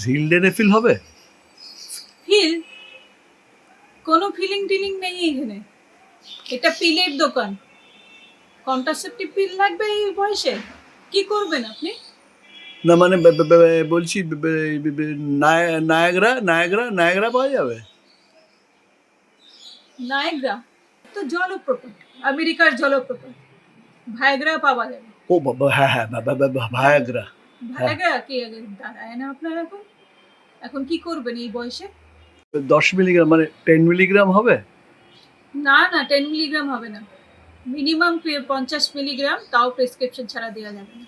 হিলডেনে feel হবে? Feel? কোনো feeling টিলিং নেই এখানে। এটা পিলের দোকান। কন্ট্রাসেপটিভ পিল লাগবে এই বয়সে? কি করবেন আপনি? না মানে বলছি নায়াগ্রা নায়াগ্রা নায়াগ্রা পাওয়া যাবে? নায়াগ্রা তো জলপ্রপাত, আমেরিকার জলপ্রপাত। ভায়াগ্রা পাওয়া যাবে। ও বাবা, হ্যাঁ হ্যাঁ, ভায়াগ্রা। ভায়াগ্রা কি দাঁড়ায় না আপনার এখন? এখন কি করবেন এই বয়সে? 10 মিলিগ্রাম মানে 10 মিলিগ্রাম হবে? না না, 10 মিলিগ্রাম হবে না। মিনিমাম 50 মিলিগ্রাম, তাও প্রেসক্রিপশন ছাড়া দেওয়া যাবে না।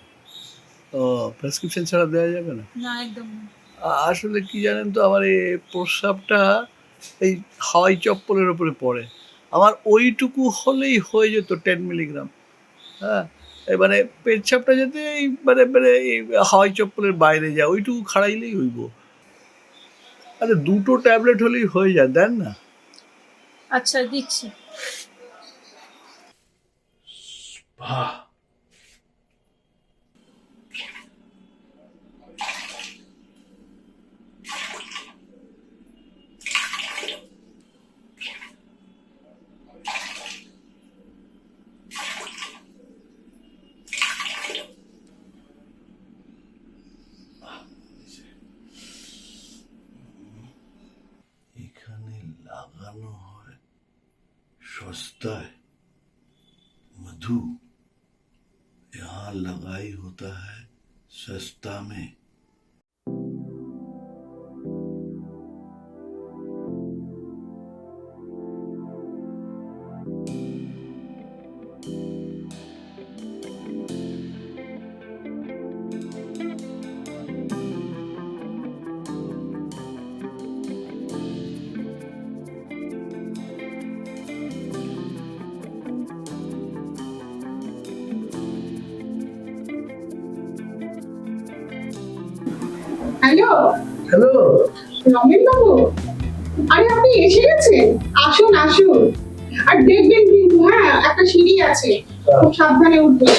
ও, প্রেসক্রিপশন ছাড়া দেওয়া যাবে না? না, একদম না। আসলে কি জানেন তো, আমার এই প্রস্রাবটা এই হাওয়াই চপ্পলের ওপরে পড়ে। আমার ওইটুকু হলেই হয়ে যেত 10 মিলিগ্রাম। হ্যাঁ, মানে পেচ্ছাপটা যাতে এই মানে মানে এই হাওয়াই চপ্পলের বাইরে যায়, ওইটুকু খাড়াইলেই হইব। আরে 2টো ট্যাবলেট হলেই হয়ে যায়, দেন না? আচ্ছা, দিচ্ছি। এখানে লাগানো হয় সস্তায় मधु, यहाँ लगाई होता है सस्ता में। হ্যালো হ্যালো, রমেন বাবু, আরে আপনি এসে গেছেন? আসুন আসুন, আর দেখবেন কিন্তু হ্যাঁ, একটা সিঁড়ি আছে, খুব সাবধানে উঠবেন।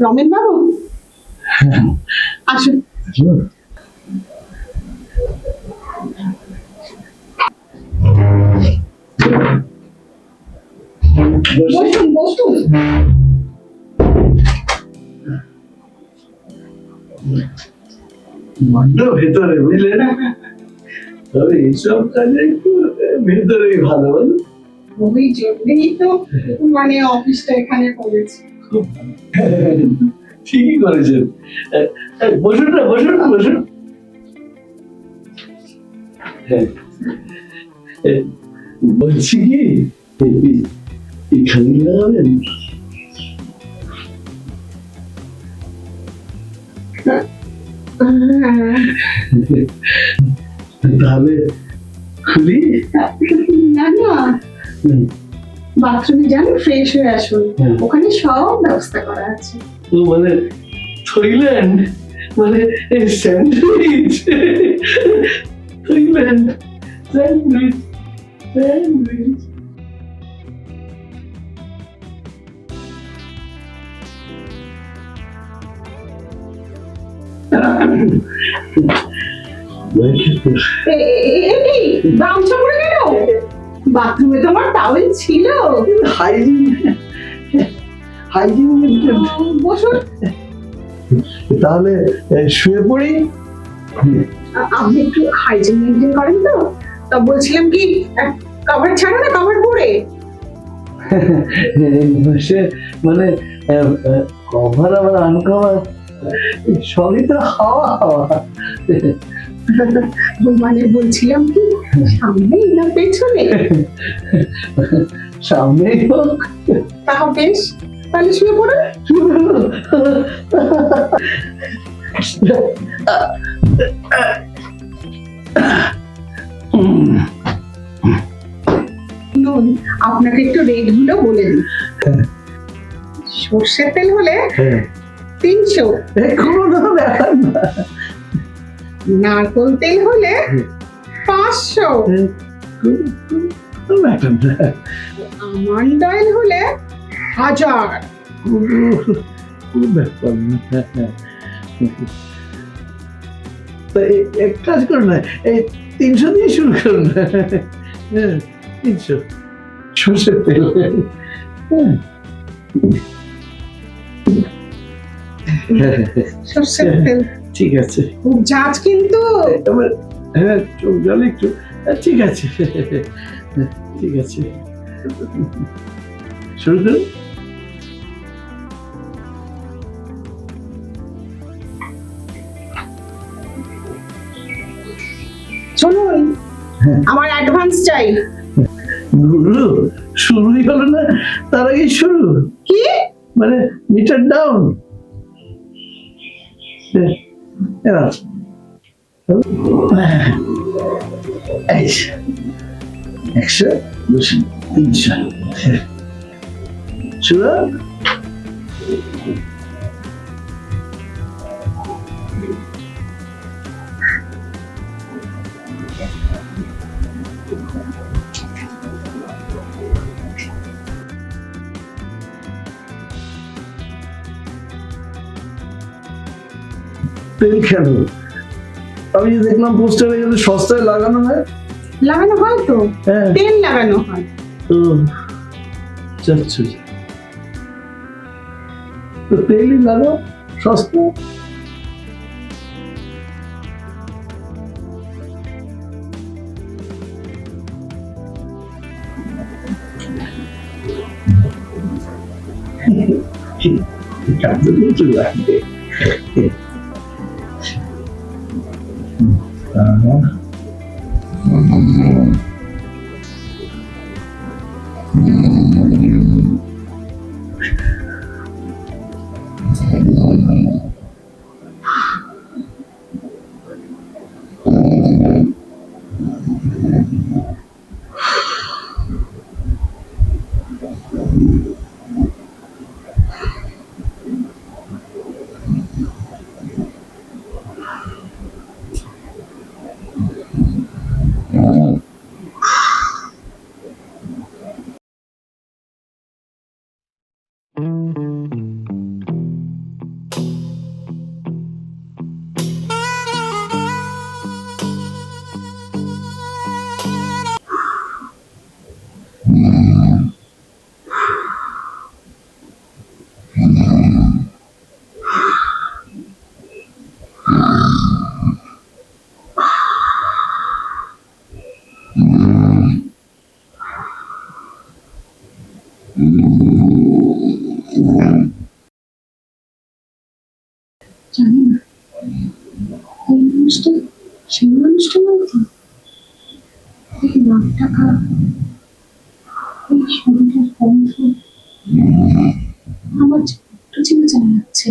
রমেন বাবু আসুন। বসুন বসুন। বড্ড ভেতরে, বুঝলে না? তবে এইসব কাজে একটু ভেতরেই ভালো, বলো? ওই জন্যই তো মানে অফিসটা এখানে করেছি। খুব ভালো, ঠিকই করেছেন। বসুন না, বসুন না, বসুন। বলছি কি, এখানে লাগাবেন? তাহলে খুলি? না না, বাথরুমে যান, ফ্রেশ হয়ে আসুন, ওখানে সব ব্যবস্থা করা আছে। ও মানে থইল্যান্ড, মানে স্যান্ডউইচ, থইল্যান্ড স্যান্ডউইচ, স্যান্ডউইচ। গামছা পরে গেল, বাথরুমে তোমার টাওয়েল ছিল। Hygiene, hygiene maintain. বসুন। তাহলে শুয়ে পড়ি? আপনি একটু হাইজিন মেনটেন করেন তো, তা বলছিলাম কি, কভার ছাড়ো না, কভার পরে। মানে কভার আবার আনকভার সবই তো হাওয়া হাওয়া। মানে বলছিলাম কি, সামনেই না পেছনে? সামনেই হোক। তাও বেশ, তাহলে শুয়ে পড়ো। আপনাকে একটু রেট গুলো বলে দিই। সর্ষের তেল হলে 300, কোনো ব্যাপার না। নারকেল তেল হলে 500, ম্যাটার না। আমন্ড অয়েল হলে 1000। কোনো ব্যাপার না। তা এক কাজ করো না, এই 300 দিয়ে শুরু করো না। হ্যাঁ, 300 সর্ষের তেল। হ্যাঁ। সরষের তেল ঠিক আছে। খুব ঝাঁজ কিন্তু। এবার হ্যাঁ, চোখ জল একটু। ঠিক আছে, ঠিক আছে, শুরু করুন। চলুন, আমার অ্যাডভান্স চাই। গুরু, শুরুই হলো না, তার আগে শুরু? কি? মানে মিটার ডাউন। এই 100, 200, 300 শুরু। তেল কেন? আমি যে দেখলাম পোস্টারে এখানে সস্তায় লাগানো হয়। লাগানো হয় তো, হ্যাঁ, তেল লাগানো হয়। তো যাচ্ছে তো তেলই লাগাও, সস্তা। কাজে কিছু লাগবে। জানি না, এই মানুষটা সেই মানুষটা নয় তো? এই 1 লাখ টাকা, এই শরীরের গন্ধ, আমার একটু চেনা চেনা লাগছে।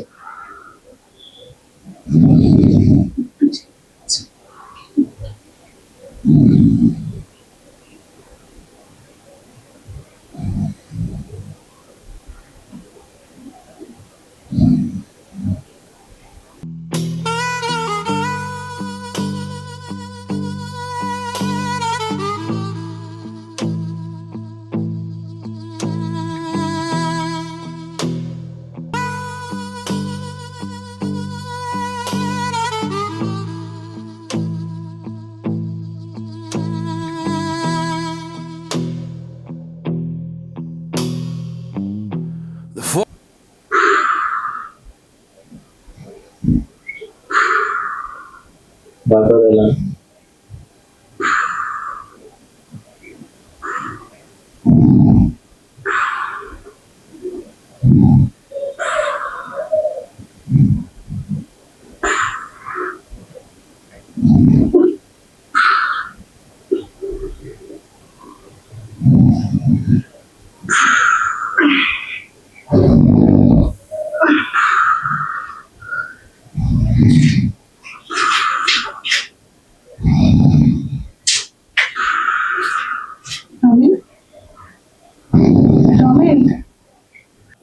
একটু চেনা লাগছে। বারবার এলাম। রমেন, রমেন,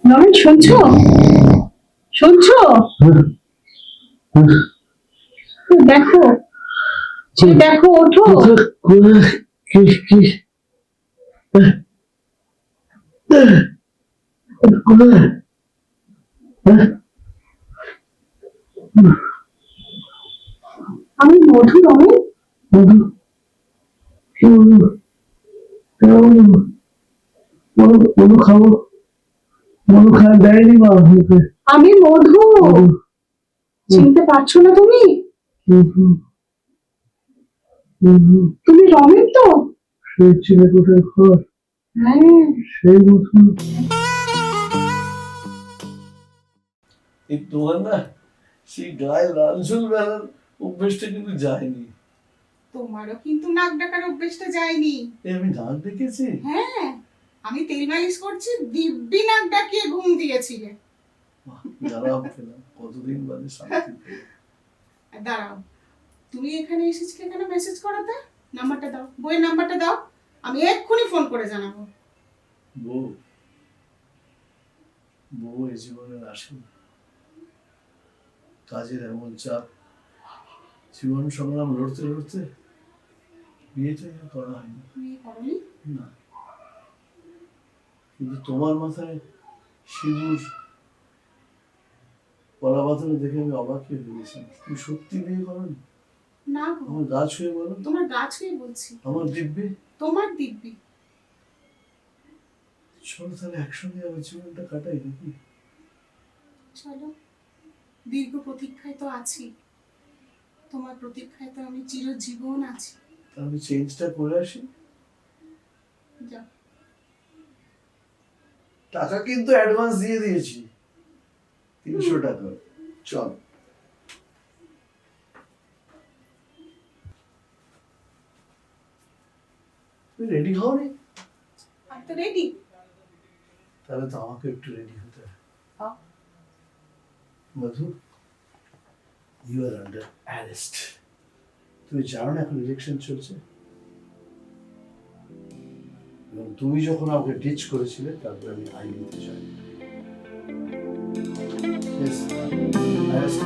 রমেন, শুনছো? শুনছো? দেখো, দেখো, ওঠো। আমি মধু রমেন। মধু কি মধু? মধু খাবো, মধু খাওয়া দেয়নি মা আমাকে। আমি মধু। মধু, চিনতে পারছো না তুমি? মধু, মধু, তুমি রমেন তো? সেই ছেলে কোথায় ঘর, হ্যাঁ। সেই মধু। এই তোমার না সেই গায়ে লাল ঝোল বেলার অভ্যেসটা কিন্তু যায়নি। তোমারও কিন্তু নাক ডাকার অভ্যেসটা যায়নি। আমি নাক দেখেছি। হ্যাঁ, আমি তেল মালিশ করছি, দিব্যি নাক ডাকিয়ে ঘুম দিয়েছিলে। আরাম পেলাম, কতদিন বাদে শান্তি পেলাম। দাঁড়াও, তুমি এখানে এসেছিলে কেন মেসেজ করাতে? নাম্বারটা দাও, বইয়ের নাম্বারটা দাও, আমি এক্ষুনি ফোন করে জানাবো। বউ, বউ এই জীবনের আসেনি। কাজের এমন চাপ, জীবন সংগ্রাম লড়তে লড়তে বিয়েটা করা হয়নি। বিয়ে করনি? না, কিন্তু তোমার মাথায় সিঁদুর পরা বাঁধানো দেখে আমি অবাক হয়ে গেছিলাম। তুমি সত্যি বিয়ে করনি? না গো, আমার গা ছুঁয়ে বলো। তোমার গা ছুঁয়ে বলছি, আমার দিব্যি। তোমার দিব্যি। চলো তাহলে একসঙ্গে আমার জীবনটা কাটাই নাকি? চলো, দীর্ঘ প্রতীক্ষায় তো আছি, তোমার প্রতীক্ষায় তো আমি চিরজীবন আছি। আমি চেঞ্জটা করে আসি। যাও। টাকা কিন্তু অ্যাডভান্স দিয়ে দিয়েছি, 300 টাকা। চল। তুমি রেডি হওনি? আমি তো রেডি। তাহলে তো আমাকে একটু রেডি হতে হবে। হ্যাঁ। মধু, ইউ আর আন্ডার অ্যারেস্ট। তুমি জানো না এখন ইলেকশন চলছে, এবং তুমি যখন আমাকে ডিচ করেছিলে তারপরে আমি আইন নিতে চাই। Yes, arrest.